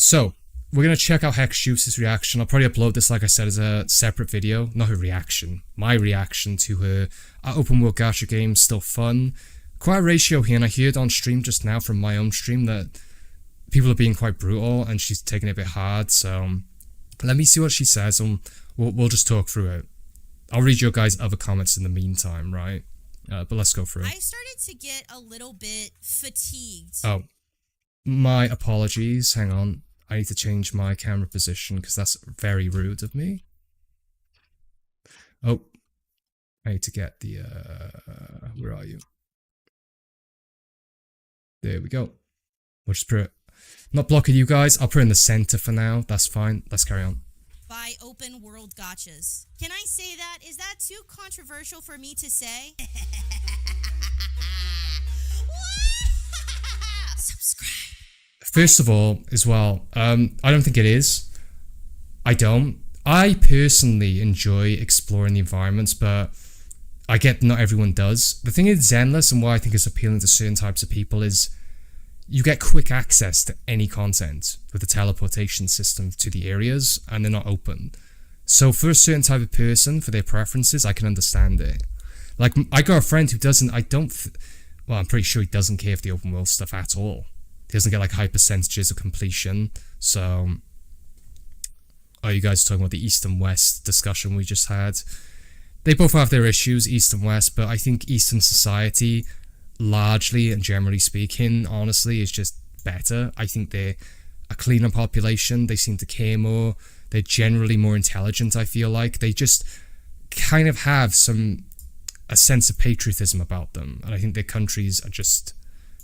So, we're going to check out HexJuice's reaction. I'll probably upload this, like I said, as a separate video. Not her reaction. My reaction to her open world gacha game. Still fun. Quite a ratio here, and I heard on stream just now from my own stream that people are being quite brutal and she's taking it a bit hard. So, let me see what she says and we'll just talk through it. I'll read your guys' other comments in the meantime, right? But let's go through it. I started to get a little bit fatigued. Oh, my apologies. Hang on. I need to change my camera position because that's very rude of me. Oh, I need to get the, where are you? There we go. We'll just put it, not blocking you guys. I'll put it in the center for now. That's fine. Let's carry on. By open world gachas. Can I say that? Is that too controversial for me to say? Subscribe. First of all, as well, I don't think it is. I don't. I personally enjoy exploring the environments, but I get not everyone does. The thing is Zenless, and why I think it's appealing to certain types of people, is you get quick access to any content with the teleportation system to the areas, and they're not open. So for a certain type of person, for their preferences, I can understand it. Like, I got a friend who doesn't, well, I'm pretty sure he doesn't care for the open world stuff at all. He doesn't get like high percentages of completion. So, oh, you guys talking about the East and West discussion we just had? They both have their issues, East and West, but I think Eastern society, largely and generally speaking, honestly, is just better. I think they're a cleaner population. They seem to care more. They're generally more intelligent, I feel like. They just kind of have a sense of patriotism about them. And I think their countries are just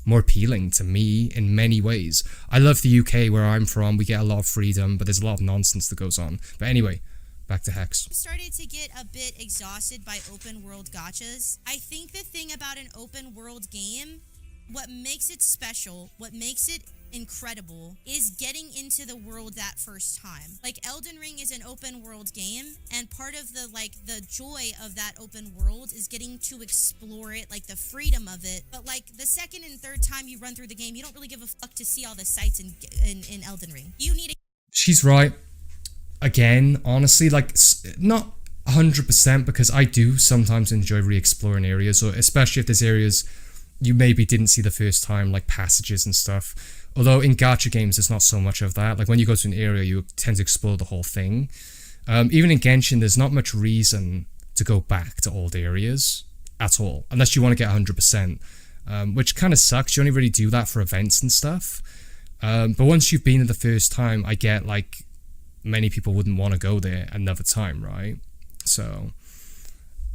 more appealing to me in many ways. I love the UK, where I'm from. We get a lot of freedom, but there's a lot of nonsense that goes on. But anyway, back to Hex. I started to get a bit exhausted by open world gachas. I think the thing about an open world game, what makes it special, what makes it incredible, is getting into the world that first time. Like, Elden Ring is an open world game, and part of the joy of that open world is getting to explore it, like the freedom of it. But like the second and third time you run through the game, you don't really give a fuck to see all the sights in Elden Ring. You need She's right. Again, honestly, like, not 100%, because I do sometimes enjoy re-exploring areas, or especially if there's areas you maybe didn't see the first time, like passages and stuff. Although in gacha games, there's not so much of that. Like, when you go to an area, you tend to explore the whole thing. Even in Genshin, there's not much reason to go back to old areas at all, unless you want to get 100%, which kind of sucks. You only really do that for events and stuff. But once you've been there the first time, I get, like, many people wouldn't want to go there another time, right? So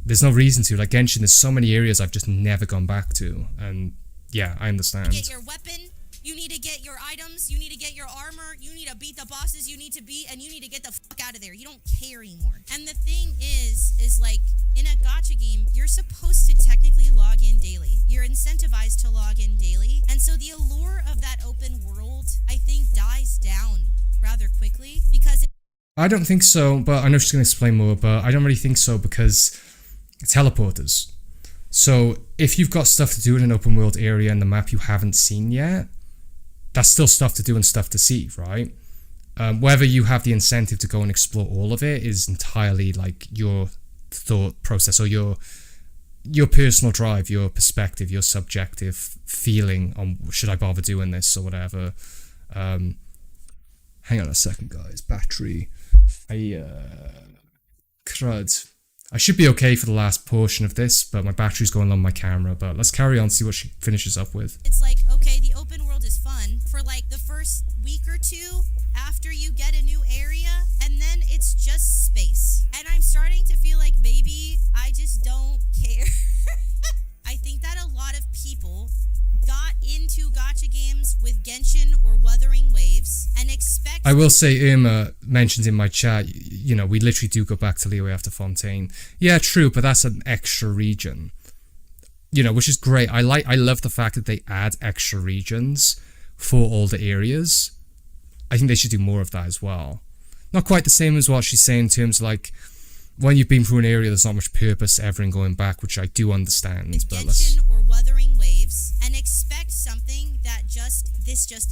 there's no reason to. Like Genshin, there's so many areas I've just never gone back to, and yeah, I understand. Get your weapon, you need to get your items, you need to get your armor, you need to beat the bosses you need to beat, and you need to get the fuck out of there. You don't care anymore. And the thing is like, in a gacha game, you're supposed to technically log in daily. You're incentivized to log in daily, and so the allure of that open world, I think, dies down rather quickly, because I don't think so, but I know she's going to explain more, but I don't really think so, because teleporters. So if you've got stuff to do in an open world area in the map you haven't seen yet, that's still stuff to do and stuff to see, right? Whether you have the incentive to go and explore all of it is entirely like your thought process, or your personal drive, your perspective, your subjective feeling on should I bother doing this or whatever. Hang on a second, guys. Battery. Crud. I should be okay for the last portion of this, but my battery's going on my camera. But let's carry on, see what she finishes up with. It's like, okay, the open world is fun for like the first week or two after you get a new area, and then it's just space. And I'm starting to feel like, baby, I just don't care. I think that a lot of people got into gacha games with Genshin or Wuthering Waves and expect... I will say, Irma mentioned in my chat, you know, we literally do go back to Liyue after Fontaine. Yeah, true, but that's an extra region. You know, which is great. I love the fact that they add extra regions for all the areas. I think they should do more of that as well. Not quite the same as what she's saying in terms of, like, when you've been through an area, there's not much purpose ever in going back, which I do understand. But Genshin or Wuthering Waves and expect something that just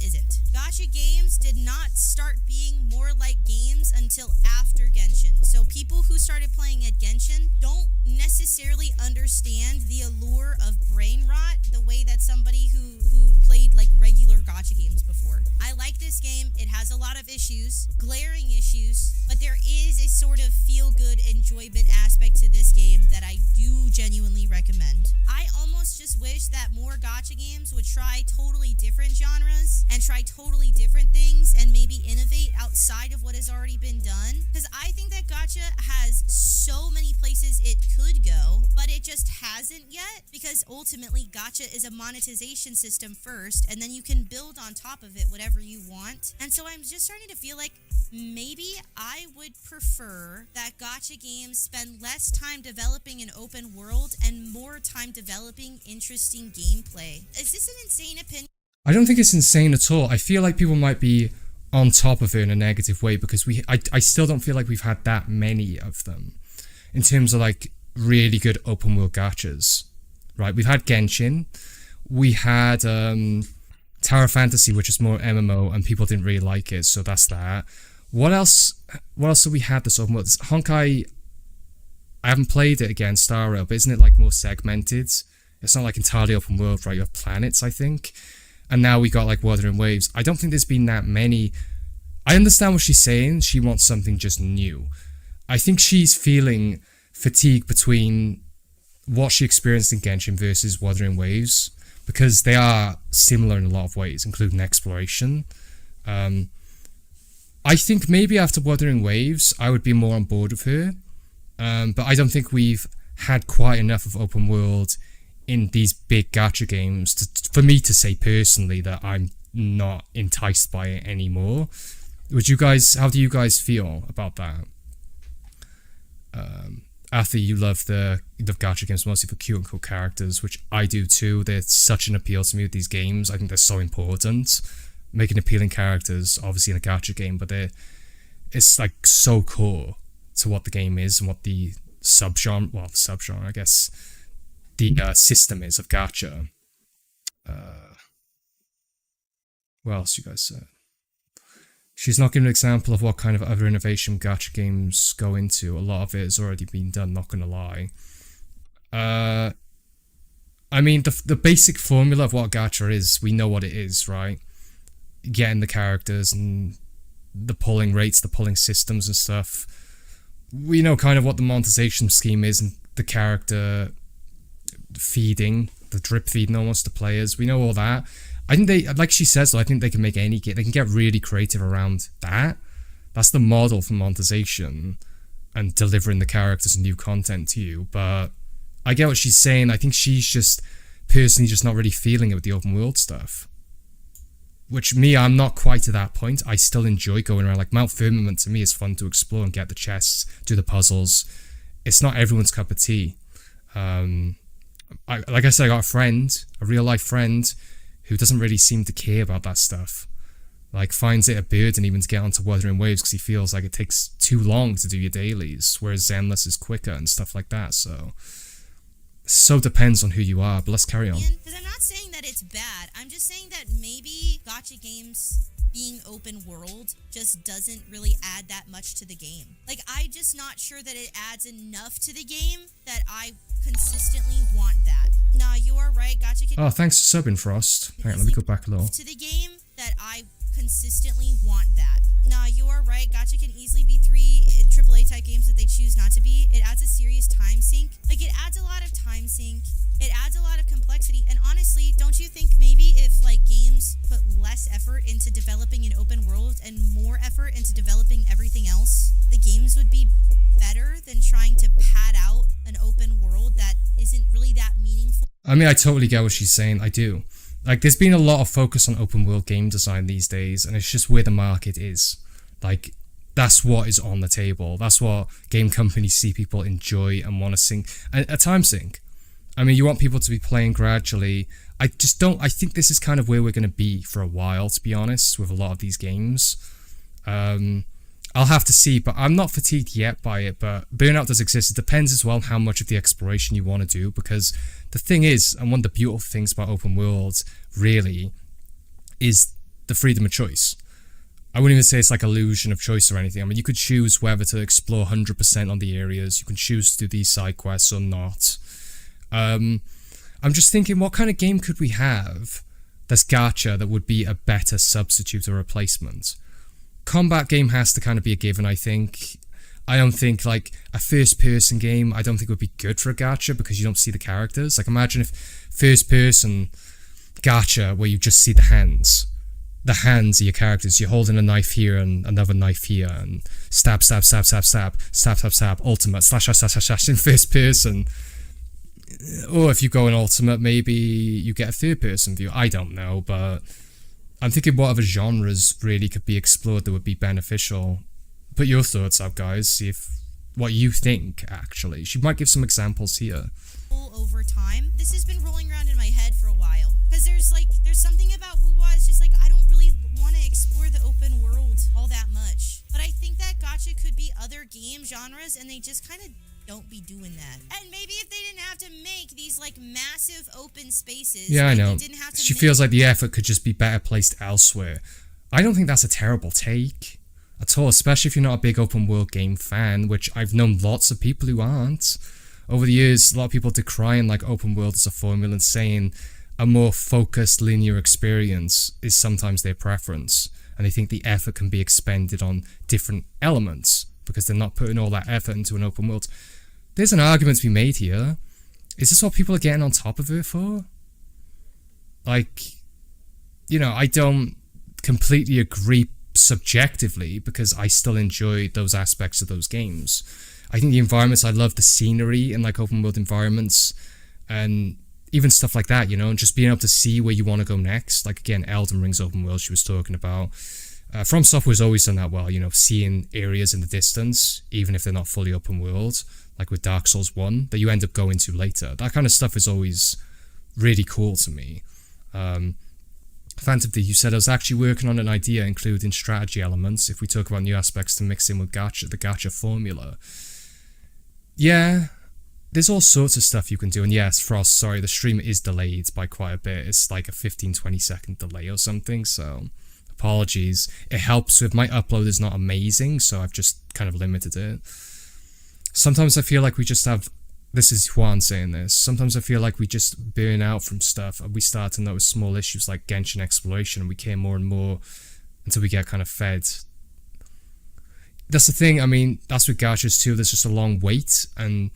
isn't. Gacha games did not start being more like games until after Genshin. So people who started playing at Genshin don't necessarily understand the allure of brain rot the way that somebody who played like regular gacha games before. I like this game. It has a lot of issues, glaring issues, but there is a sort of feel-good enjoyment aspect to this game that I do genuinely recommend. I almost just wish that more gacha games would try totally different genres and try totally different things and maybe innovate outside of what has already been done. Because I think that gacha has so many places it could go, but it just hasn't yet, because ultimately gacha is a monetization system first, and then you can build on top of it whatever you want. And so I'm just starting to feel like maybe I would prefer that gacha games spend less time developing an open world and more time developing interesting gameplay. Is this an insane opinion? I don't think it's insane at all. I feel like people might be on top of it in a negative way because I still don't feel like we've had that many of them in terms of like really good open world gachas, right? We've had Genshin, we had Tower Fantasy, which is more MMO, and people didn't really like it, so that's that. What else have we had this open world? Honkai, I haven't played it again, Star Rail, but isn't it like more segmented? It's not like entirely open world, right? You have planets, I think. And now we got like Wuthering Waves. I don't think there's been that many. I understand what she's saying. She wants something just new. I think she's feeling fatigue between what she experienced in Genshin versus Wuthering Waves, because they are similar in a lot of ways, including exploration. I think maybe after Wuthering Waves, I would be more on board with her. But I don't think we've had quite enough of open world in these big gacha games for me to say personally that I'm not enticed by it anymore. How do you guys feel about that? Arthur, you love gacha games mostly for cute and cool characters, which I do too. There's such an appeal to me with these games. I think they're so important. Making appealing characters, obviously in a gacha game, but it's like so core to what the game is and what the subgenre, I guess, the system is of gacha. What else you guys said? She's not giving an example of what kind of other innovation gacha games go into. A lot of it has already been done, not gonna lie. I mean, the basic formula of what gacha is, we know what it is, right? Getting the characters and the pulling rates, the pulling systems and stuff. We know kind of what the monetization scheme is and the character feeding, the drip feeding almost to players. We know all that. I think they, like she says, though, I think they can make any game. They can get really creative around that. That's the model for monetization and delivering the characters and new content to you. But I get what she's saying. I think she's just personally just not really feeling it with the open world stuff. Which me, I'm not quite to that point. I still enjoy going around. Like Mount Firmament to me is fun to explore and get the chests, do the puzzles. It's not everyone's cup of tea. Like I said, I got a real life friend, who doesn't really seem to care about that stuff. Like, finds it a burden even to get onto Wuthering Waves because he feels like it takes too long to do your dailies, whereas Zenless is quicker and stuff like that. So depends on who you are, but let's carry on. Because I'm not saying that it's bad. I'm just saying that maybe gacha games being open world just doesn't really add that much to the game. Like, I'm just not sure that it adds enough to the game that I consistently want that. Nah, you are right. Gacha can... Oh, thanks for subbing, Frost. Hang on, let me go back a little. ...to the game that I consistently want that. Nah, you are right. Gacha can easily be 3 AAA type games that they choose not to be. It adds a serious time sink. Like, it adds a lot of time sink. It adds a lot of complexity. And honestly, don't you think maybe if, like, games put less effort into developing an open world and more effort into developing everything else, the games would be better than trying to pad out an open world that isn't really that meaningful? I mean, I totally get what she's saying. I do. Like, there's been a lot of focus on open world game design these days, and it's just where the market is. Like, that's what is on the table. That's what game companies see people enjoy and want to sink. A time sink. I mean, you want people to be playing gradually. I think this is kind of where we're going to be for a while, to be honest, with a lot of these games. I'll have to see, but I'm not fatigued yet by it. But burnout does exist. It depends as well how much of the exploration you want to do, because the thing is, and one of the beautiful things about open worlds really is the freedom of choice. I wouldn't even say it's like illusion of choice or anything. I mean, you could choose whether to explore 100% on the areas. You can choose to do these side quests or not. I'm just thinking, what kind of game could we have that's gacha that would be a better substitute or replacement? Combat game has to kind of be a given, I think. I don't think like a first person game, I don't think would be good for a gacha because you don't see the characters. Like imagine if first person gacha where you just see the hands. The hands are your characters. You're holding a knife here and another knife here and stab, stab, stab, stab, stab, stab, stab, stab, ultimate, slash, slash, slash, slash, slash in first person. Or if you go in ultimate, maybe you get a third person view. I don't know, but I'm thinking what other genres really could be explored that would be beneficial. Put your thoughts out, guys. See if what you think, actually. She might give some examples here. Over time, this has been rolling around in my head for a while. Because there's something about Wuwa, it's just like, I don't really want to explore the open world all that much. But I think that gacha could be other game genres, and they just kind of don't be doing that. And maybe if they didn't have to make these like massive open spaces, yeah, I know. They didn't have to she feels like the effort could just be better placed elsewhere. I don't think that's a terrible take at all, especially if you're not a big open world game fan, which I've known lots of people who aren't. Over the years, a lot of people decrying like open world as a formula and saying a more focused linear experience is sometimes their preference, and they think the effort can be expended on different elements because they're not putting all that effort into an open world. There's an argument to be made here. Is this what people are getting on top of it for? Like, you know, I don't completely agree subjectively because I still enjoy those aspects of those games. I think the environments, I love the scenery in like open world environments and even stuff like that, you know, and just being able to see where you want to go next. Like again, Elden Ring's open world she was talking about. From Software's always done that well, you know, seeing areas in the distance, even if they're not fully open world, like with Dark Souls 1, that you end up going to later. That kind of stuff is always really cool to me. Phantom D, you said I was actually working on an idea including strategy elements if we talk about new aspects to mix in with gacha, the gacha formula. Yeah, there's all sorts of stuff you can do. And yes, Frost, sorry, the stream is delayed by quite a bit. It's like a 15-20 second delay or something, so apologies. It helps with my upload is not amazing, so I've just kind of limited it. Sometimes I feel like we just have, this is Juan saying this, sometimes I feel like we just burn out from stuff and we start to notice small issues like Genshin exploration and we care more and more until we get kind of fed. That's the thing, I mean, that's with gachas too, there's just a long wait and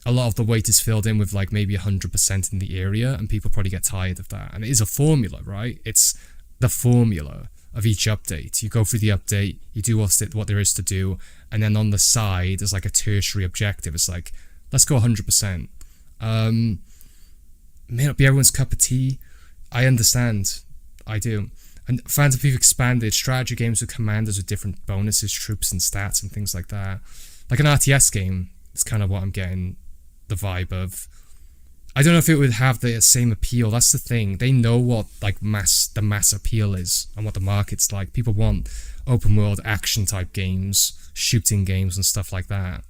a lot of the wait is filled in with like maybe 100% in the area and people probably get tired of that. And it is a formula, right? It's the formula of each update. You go through the update, you do what there is to do, and then on the side there's like a tertiary objective. It's like, let's go 100%. May not be everyone's cup of tea. I understand. I do. And fans of expanded strategy games with commanders with different bonuses, troops and stats and things like that. Like an RTS game is kind of what I'm getting the vibe of. I don't know if it would have the same appeal. That's the thing. They know what like the mass appeal is and what the market's like. People want open world action type games, shooting games and stuff like that.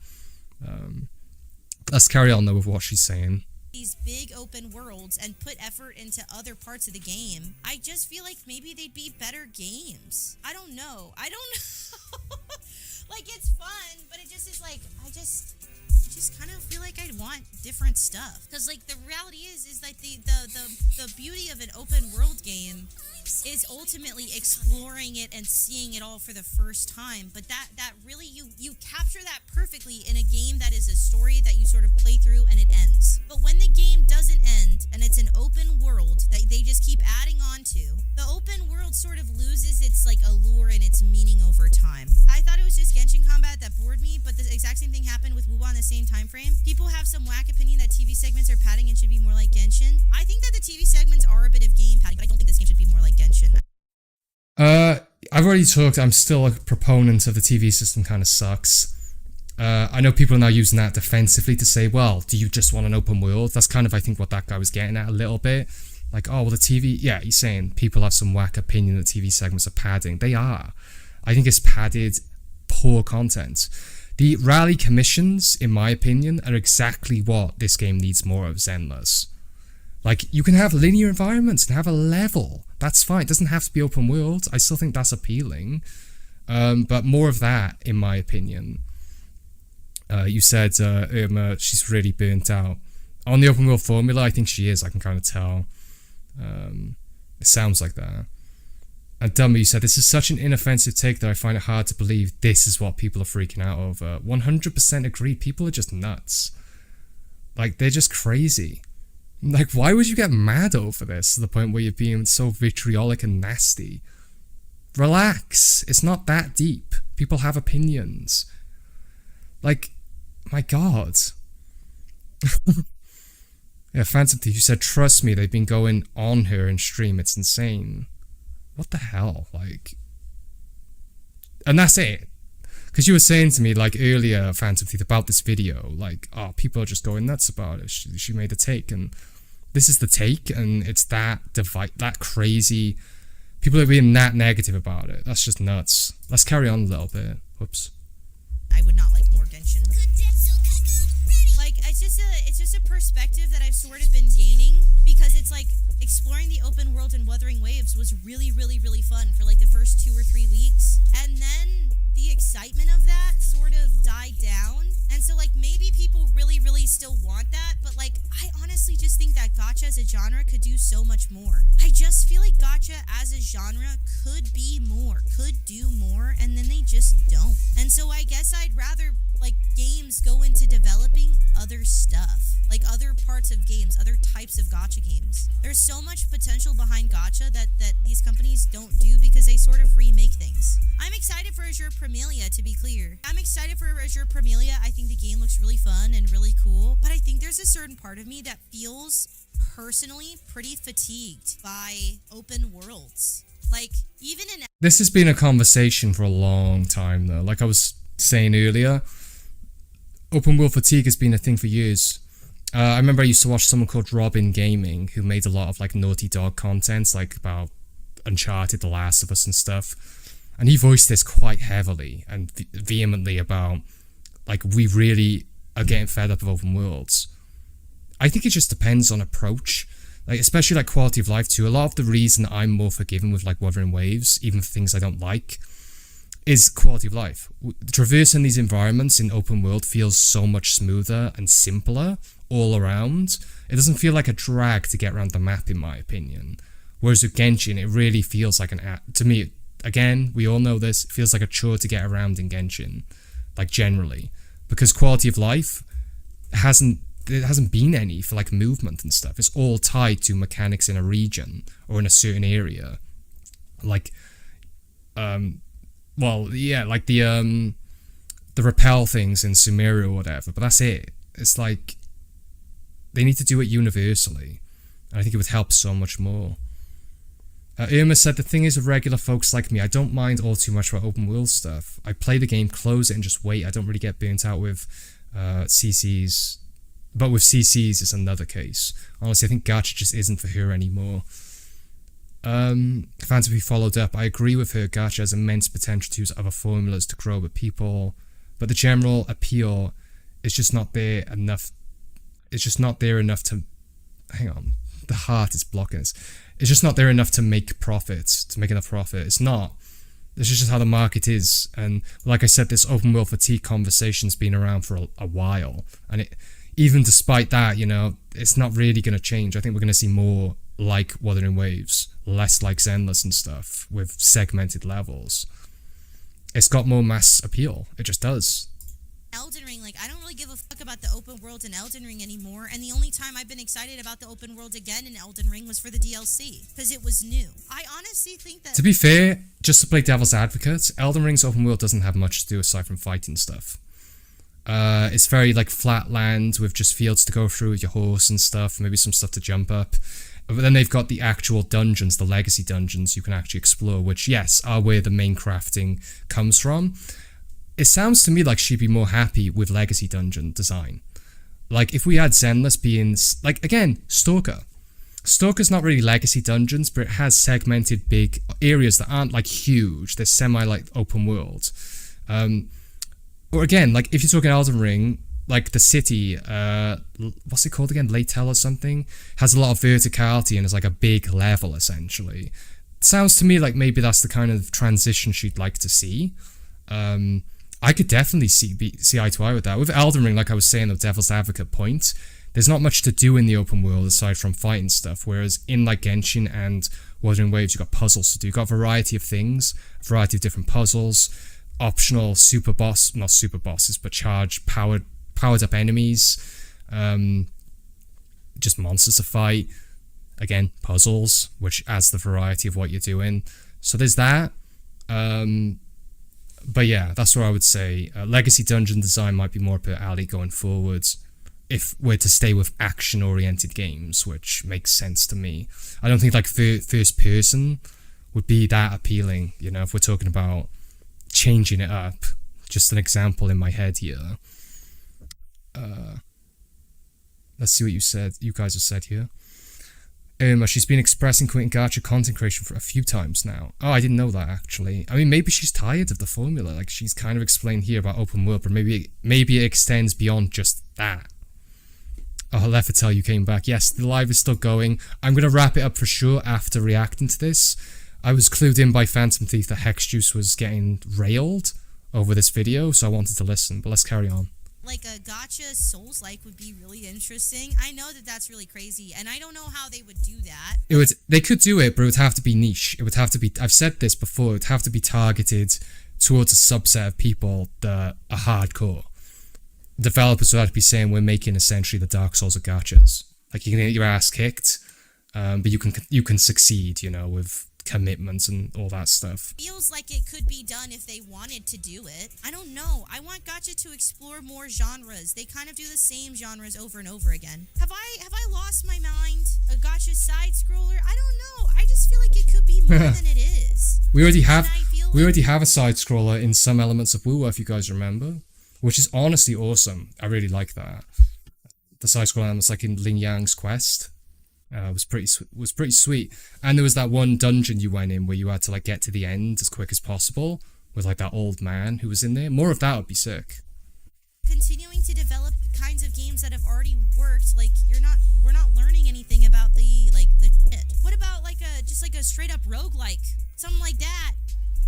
Let's carry on though with what she's saying. These big open worlds and put effort into other parts of the game, I just feel like maybe they'd be better games. I don't know. Like, it's fun, but it just is like, I just kind of feel like I'd want different stuff. Because, like, the reality is like the beauty of an open world game is ultimately exploring it and seeing it all for the first time. But that really, you capture that perfectly in a game that is a story that you sort of play through and it ends. But when the game doesn't end and it's an open world that they just keep adding on to, the open world sort of loses its like allure and its meaning over time. I thought it was just Genshin Combat that bored me, but the exact same thing happened with WoW in the same time frame. People have some whack opinion that TV segments are padding and should be more like Genshin. I think that the TV segments are a bit of game padding, but I don't think this game should be more like Genshin. I've already talked, I'm still a proponent of the TV system kind of sucks. I know people are now using that defensively to say, well, do you just want an open world? That's kind of, I think, what that guy was getting at a little bit. Like, oh, well, the TV, yeah, he's saying people have some whack opinion that TV segments are padding. They are. I think it's padded poor content. The rally commissions, in my opinion, are exactly what this game needs more of, Zenless. Like, you can have linear environments and have a level. That's fine. It doesn't have to be open world. I still think that's appealing. But more of that, in my opinion. You said, Irma, she's really burnt out. On the open world formula, I think she is. I can kind of tell. It sounds like that. And Dummy, you said, this is such an inoffensive take that I find it hard to believe this is what people are freaking out over. 100% agree. People are just nuts. Like, they're just crazy. Like, why would you get mad over this to the point where you're being so vitriolic and nasty? Relax. It's not that deep. People have opinions. Like, my God. Yeah, Phantom Thief, you said, trust me, they've been going on her in stream. It's insane. What the hell? Like, and that's it. Because you were saying to me, like, earlier, Phantom Thief, about this video, like, oh, people are just going nuts about it. She made a take, and this is the take, and it's that that crazy. People are being that negative about it. That's just nuts. Let's carry on a little bit. Whoops. I would not like more Genshin. Like, it's just a perspective that I've sort of been gaining, because it's like exploring the open world and Wuthering Waves was really, really, really fun for like the first 2 or 3 weeks, and then the excitement of that sort of died down. And so, like, maybe people really, really still want that, but like, I honestly just think that gacha as a genre could do so much more. I just feel like gacha as a genre could be more, could do more, and then they just don't. And so I guess I'd rather, like, games go into developing other stuff, like other parts of games, other types of gacha games. There's so much potential behind gacha that these companies don't do because they sort of remake things. I'm excited for Azure Primelia, to be clear. I'm excited for Azure Primelia. I think the game looks really fun and really cool, but I think there's a certain part of me that feels personally pretty fatigued by open worlds. Like, even in... This has been a conversation for a long time, though. Like I was saying earlier, open world fatigue has been a thing for years. I remember I used to watch someone called Robin Gaming, who made a lot of like Naughty Dog content, like about Uncharted, The Last of Us and stuff. And he voiced this quite heavily and vehemently about, like, we really are getting fed up of open worlds. I think it just depends on approach. Like, especially like quality of life too. A lot of the reason I'm more forgiving with like Wuthering Waves, even for things I don't like, is quality of life. Traversing these environments in open world feels so much smoother and simpler all around. It doesn't feel like a drag to get around the map, in my opinion. Whereas with Genshin, it really feels like to me, again, we all know this, it feels like a chore to get around in Genshin, like generally, because quality of life hasn't been any for like movement and stuff. It's all tied to mechanics in a region or in a certain area, like well, yeah, like the repel things in Sumeru or whatever, but that's it. It's like they need to do it universally, and I think it would help so much more. Irma said, the thing is with regular folks like me, I don't mind all too much about open world stuff. I play the game, close it, and just wait. I don't really get burnt out with CCs. But with CCs, it's another case. Honestly, I think gacha just isn't for her anymore. Phantom Thief followed up. I agree with her. Gacha has immense potential to use other formulas to grow with people, but the general appeal is just not there enough. It's just not there enough to... Hang on. The heart is blocking us. It's just not there enough to make profits, to make enough profit. It's not. This is just how the market is. And like I said, this open world fatigue conversation's been around for a while. And even despite that, you know, it's not really going to change. I think we're going to see more like Wuthering Waves, less like Zenless and stuff, with segmented levels. It's got more mass appeal. It just does. Elden Ring, like, I don't really give a fuck about the open world in Elden Ring anymore, and the only time I've been excited about the open world again in Elden Ring was for the DLC, because it was new. I honestly think that... To be fair, just to play devil's advocate, Elden Ring's open world doesn't have much to do aside from fighting stuff. It's very, like, flat land with just fields to go through with your horse and stuff, maybe some stuff to jump up. But then they've got the actual dungeons, the legacy dungeons you can actually explore, which, yes, are where the main crafting comes from. It sounds to me like she'd be more happy with legacy dungeon design. Like, if we had Zenless being... Like, again, Stalker. Stalker's not really legacy dungeons, but it has segmented big areas that aren't, like, huge. They're semi, like, open world. Or again, like if you're talking Elden Ring, like the city, what's it called again? Laytel or something, has a lot of verticality and is like a big level essentially. Sounds to me like maybe that's the kind of transition she'd like to see. I could definitely see eye to eye with that. With Elden Ring, like I was saying, the devil's advocate point, there's not much to do in the open world aside from fighting stuff, whereas in like Genshin and Wuthering Waves, you've got puzzles to do. You've got a variety of things, a variety of different puzzles, optional not super bosses, but powered up enemies, just monsters to fight. Again, puzzles, which adds the variety of what you're doing. So there's that. But yeah, that's what I would say. Legacy dungeon design might be more up her alley going forwards, if we're to stay with action-oriented games, which makes sense to me. I don't think like first person would be that appealing, you know, if we're talking about changing it up. Just an example in my head here. Let's see what you guys have said here. She's been expressing quitting Gacha content creation for a few times now. Oh, I didn't know that actually. I mean, maybe she's tired of the formula. Like she's kind of explained here about open world, but maybe it extends beyond just that. Oh, Lefitel, you came back. Yes, the live is still going. I'm going to wrap it up for sure after reacting to this. I was clued in by Phantom Thief that HexJuice was getting railed over this video, so I wanted to listen, but let's carry on. Like a Gacha Souls-like would be really interesting. I know that that's really crazy, and I don't know how they would do that. They could do it, but it would have to be niche. It would have to be, I've said this before, it would have to be targeted towards a subset of people that are hardcore. Developers would have to be saying, we're making essentially the Dark Souls of gachas. Like you can get your ass kicked, but you can succeed, you know, with commitments and all that stuff. Feels like it could be done if they wanted to do it. I don't know. I want Gacha to explore more genres. They kind of do the same genres over and over again. Have I lost my mind? A Gacha side scroller? I don't know. I just feel like it could be more than it is. We already have a side scroller in some elements of Wuwa, if you guys remember, which is honestly awesome. I really like that. The side scroller elements, like in Ling Yang's quest. Was pretty sweet, and there was that one dungeon you went in where you had to like get to the end as quick as possible with like that old man who was in there. More of that would be sick. Continuing to develop kinds of games that have already worked, like we're not learning anything about the shit. What about like a straight up roguelike, something like that?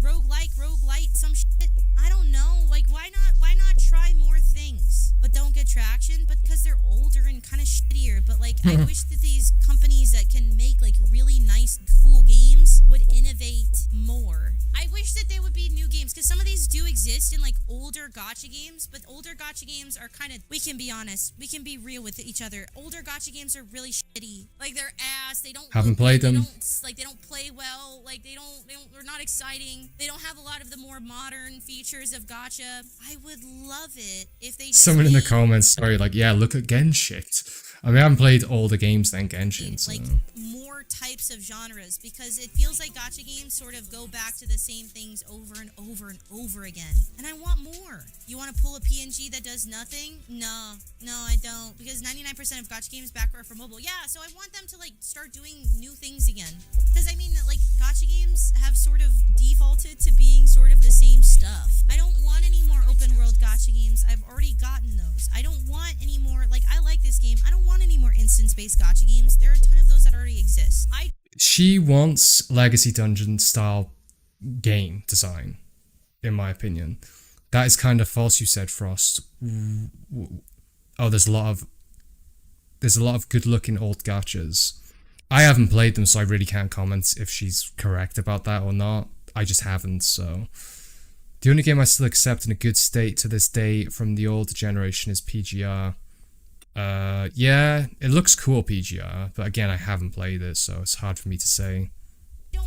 Roguelite, some shit. I don't know. Like why not try more things, but don't get traction? But because they're older and kind of shittier. But like I wish that these companies that can make like really nice, cool games would innovate more. I wish that there would be new games, because some of these do exist in like older gacha games, but older gacha games are kind of, we can be honest, we can be real with each other. Older gacha games are really shitty. Like they're ass. They don't haven't played them. They don't play well. Like they're not exciting. They don't have a lot of the more modern features of gacha. I would love it if they just someone in the comments, sorry, like, yeah, look at Genshin. I mean, I haven't played older games than Genshin, so. Like more types of genres, because it feels like gacha games sort of go back to the same things over and over and over again. And I want more. You want to pull a PNG that does nothing? No, I don't. Because 99% of gacha games back are for mobile. Yeah, so I want them to like start doing new things again. Because I mean, like gacha games have sort of defaulted to being sort of the same stuff. I don't want any more open world gacha games. I've already gotten those. I don't want any more, like I like this game. I don't want any more instance-based gacha games. There are a ton of those that already exist. She wants legacy dungeon style game design, in my opinion. That is kind of false, you said, Frost. Oh, there's a lot of good-looking old gachas. I haven't played them, so I really can't comment if she's correct about that or not. I just haven't, so. The only game I still accept in a good state to this day from the older generation is PGR. Yeah, it looks cool, PGR, but again, I haven't played it, so it's hard for me to say.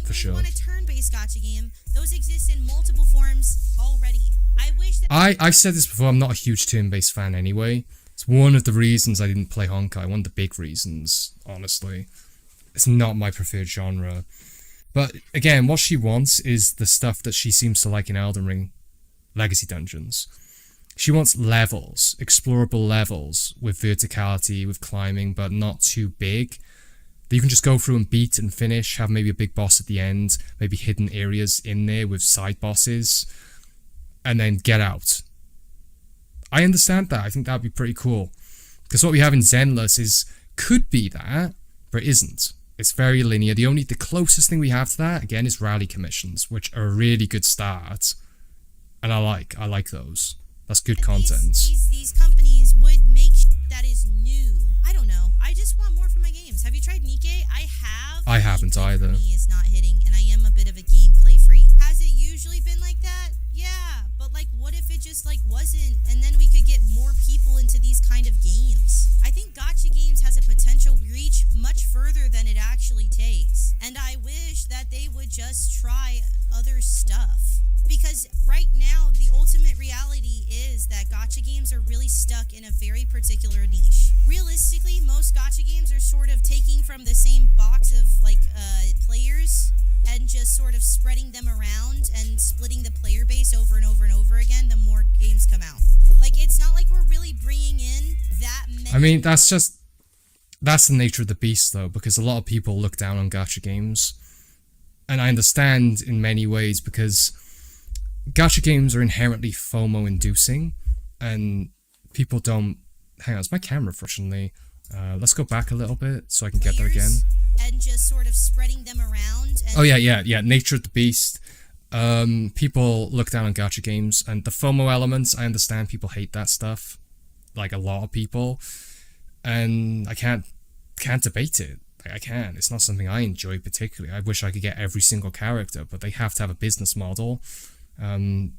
For sure. Want a turn-based gacha game. Those exist in multiple forms already. I wish that I've said this before, I'm not a huge turn-based fan anyway. It's one of the reasons I didn't play Honkai, one of the big reasons, honestly. It's not my preferred genre. But again, what she wants is the stuff that she seems to like in Elden Ring Legacy Dungeons. She wants levels, explorable levels with verticality, with climbing, but not too big. That you can just go through and beat and finish, have maybe a big boss at the end, maybe hidden areas in there with side bosses. and then get out. I understand that. I think that'd be pretty cool. Because what we have in Zenless could be that, but it isn't. It's very linear. The closest thing we have to that, again, is rally commissions, which are a really good start. And I like those. That's good content. These companies would make that is new. I don't know. I just want more from my games. Have you tried Nikkei? I have. I haven't either. For me is not hitting, and I am a bit of a gameplay freak. Has it usually been like that? Yeah, but like, what if it just like wasn't, and then we could get more people into these kind of games? I think Gacha games has a potential reach much further than it actually takes, and I wish that they would just try other stuff. Because right now, the ultimate reality is that gacha games are really stuck in a very particular niche. Realistically, most gacha games are sort of taking from the same box of like players and just sort of spreading them around and splitting the player base over and over and over again the more games come out. Like, it's not like we're really bringing in that many... I mean, that's the nature of the beast, though, because a lot of people look down on gacha games. And I understand in many ways, because gacha games are inherently FOMO-inducing, and people don't... Hang on, is my camera fortunately? Let's go back a little bit so I can get there again. And just sort of spreading them around. And oh yeah. Nature of the beast. People look down on gacha games, and the FOMO elements, I understand people hate that stuff. Like a lot of people. And I can't debate it. I can't. It's not something I enjoy particularly. I wish I could get every single character, but they have to have a business model. And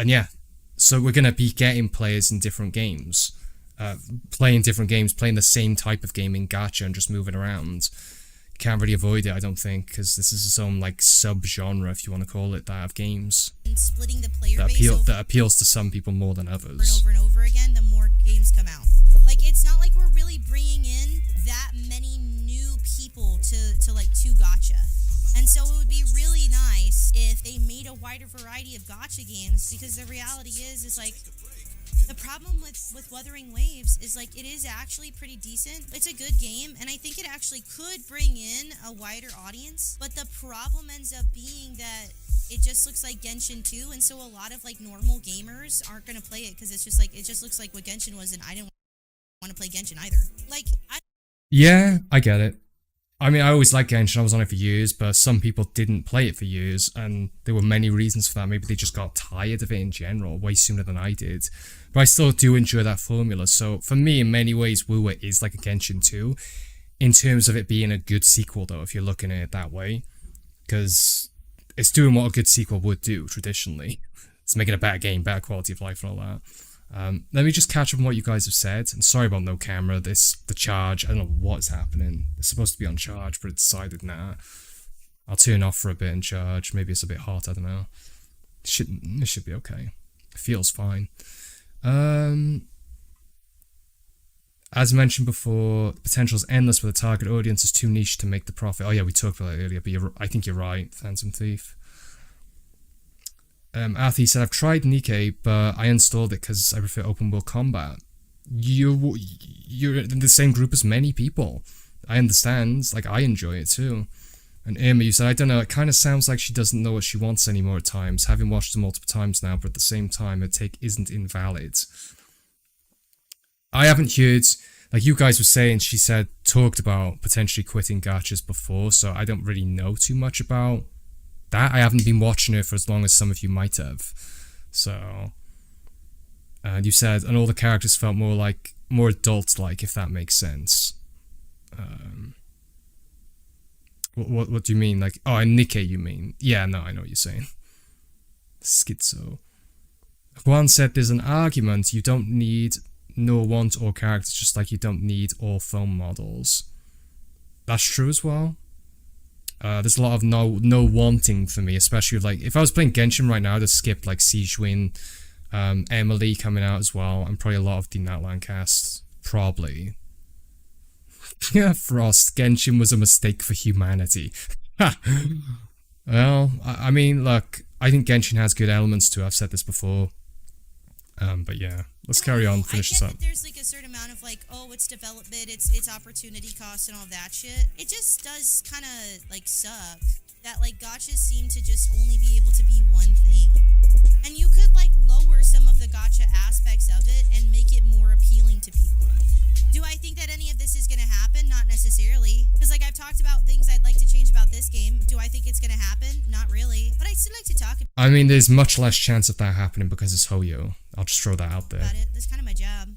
yeah, so we're going to be getting players in different games. Playing different games, playing the same type of game in gacha and just moving around. Can't really avoid it, I don't think, because this is its own like sub-genre, if you want to call it that, of games. And splitting the player base that appeals to some people more than others. Over and over again, the more games come out. Like, it's not like we're really bringing in that many new people to gacha. And so it would be really nice if they made a wider variety of gacha games, because the reality is like, the problem with Wuthering Waves is like, it is actually pretty decent. It's a good game, and I think it actually could bring in a wider audience. But the problem ends up being that it just looks like Genshin 2, and so a lot of like normal gamers aren't going to play it because it's just like, it just looks like what Genshin was, and I didn't want to play Genshin either. Like, yeah, I get it. I mean, I always liked Genshin, I was on it for years, but some people didn't play it for years, and there were many reasons for that. Maybe they just got tired of it in general, way sooner than I did. But I still do enjoy that formula, so for me, in many ways, Wuwa is like a Genshin 2, in terms of it being a good sequel, though, if you're looking at it that way. Because it's doing what a good sequel would do, traditionally. It's making a better game, better quality of life and all that. Let me just catch up on what you guys have said. And sorry about no camera. The charge, I don't know what's happening. It's supposed to be on charge, but it decided nah. I'll turn off for a bit and charge. Maybe it's a bit hot, I don't know. It should be okay. It feels fine. As mentioned before, the potential is endless, but the target audience is too niche to make the profit. Oh yeah, we talked about that earlier, but I think you're right, Phantom Thief. Arthur said, I've tried Nikkei, but I installed it because I prefer open world combat. You're in the same group as many people. I understand, like, I enjoy it too. And Irma, you said, I don't know, it kind of sounds like she doesn't know what she wants anymore at times, having watched it multiple times now, but at the same time, her take isn't invalid. I haven't heard, like you guys were saying, she said, talked about potentially quitting gachas before, so I don't really know too much about that. I haven't been watching her for as long as some of you might have. So, and you said, and all the characters felt more adult-like, if that makes sense. What do you mean? Like, oh, in Nikkei you mean? Yeah, no, I know what you're saying. Schizo. Juan said there's an argument you don't need nor want all characters, just like you don't need all phone models. That's true as well. There's a lot of no wanting for me, especially like if I was playing Genshin right now, I'd have skipped like Sijwin, Emily coming out as well, and probably a lot of the Natlan cast. Probably. Yeah, Frost. Genshin was a mistake for humanity. Well, I mean, look, I think Genshin has good elements too. I've said this before. But yeah, let's carry on. Finish this up. There's like a certain amount of like, oh, it's development, it's opportunity cost and all that shit. It just does kind of like suck that like gachas seem to just only be able to be one thing. And you could I mean, there's much less chance of that happening because it's Hoyo. I'll just throw that out there. About it. That's kind of my job.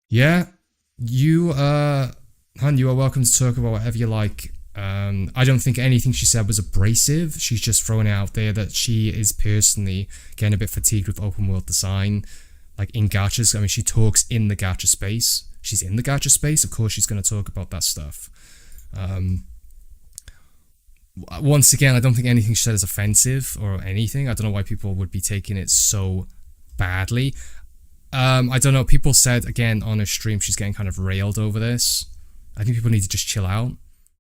Yeah, you, Han, you are welcome to talk about whatever you like. I don't think anything she said was abrasive. She's just throwing it out there that she is personally getting a bit fatigued with open world design, like in gachas. I mean, she talks in the gacha space. She's in the gacha space. Of course, she's going to talk about that stuff. Once again, I don't think anything she said is offensive or anything. I don't know why people would be taking it so badly. I don't know. People said, again, on her stream, she's getting kind of railed over this. I think people need to just chill out.